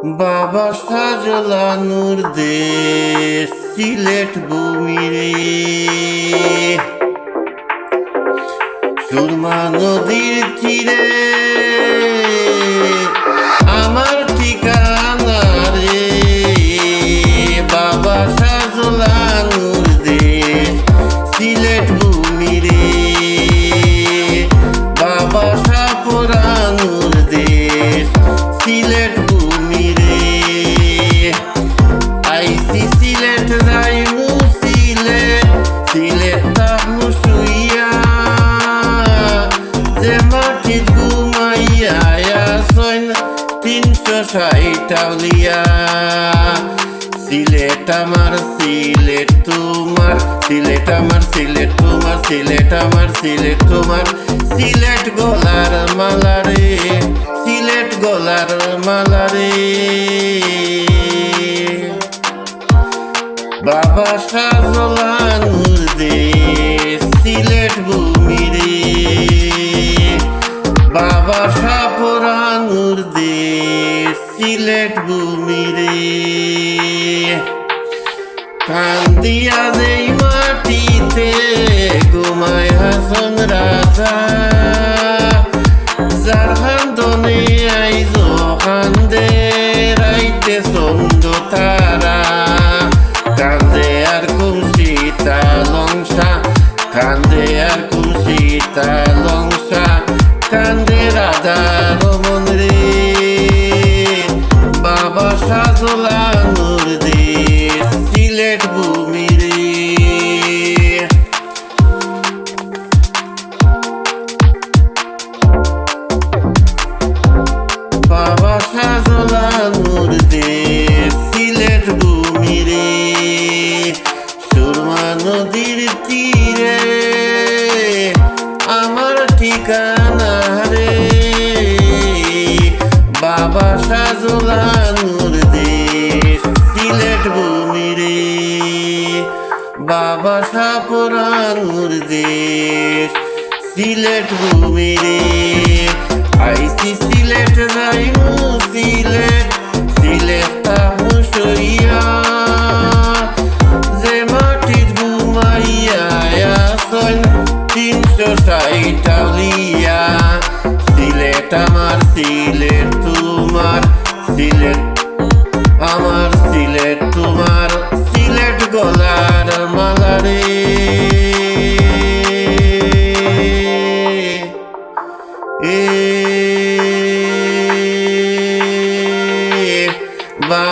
বাবা সাজলানুর দেশ সিলেট ভূমি রে, সুরমা নদীর তীরে আমার ঠিকানা রে। বাবা সাজলানুর দেশ সিলেট ভূমি রে, বাবা সাপুরানুর দেশ সিলেট ভূমি রে। আইসি সিলেট যাইমু সিলেট, সিলেট তাহমু শুইয়া, যে মাটিত ঘুমাইয়া আসইন 360 আউলিয়া। সিলেট আমার সিলেট তোমার, সিলেট আমার সিলেট তোমার, সিলেট আমার সিলেট তোমার। সিলেট গলার মালা রে, সিলেট গলার মালা রে। বাবা সাজলানুর দেশ সিলেট ভূমি রে, বাবা সাপুরানুর দেশ সিলেট ভূমি রে। কান্দিয়া যেই মাটিতে ঘুমায় হাসন রাজা, যার হান্দনে আইজ কান্দে রাইতে চন্দ্র তারা। কান্দে আর কুমসিতা লংসা, কান্দে আর কুমসিতা লংসা, কান্দে রাধা রমন রে। বাবা সাজলানুর দেশ সিলেট ভূমি রে। বাবা সাজলানুর দেশ সিলেট ভূমি রে, সুরমা নদীর তীরে আমার ঠিকানা রে। বাবা সাজলানুর দেশ সিলেট ভূমি রে, বাবা সাপুরানুর দেশ সিলেট ভূমি রে। আইসি সিলেট যাইমু সিলেট, সিলেট তাহমু শুইয়া, যে মাটিত ঘুমাইয়া আসইন 360 আউলিয়া। সিলেট আমার সিলেট তোমার, সিলেট আমার সিলেট তোমার। সিলেট গলার মালা রে, বাবা।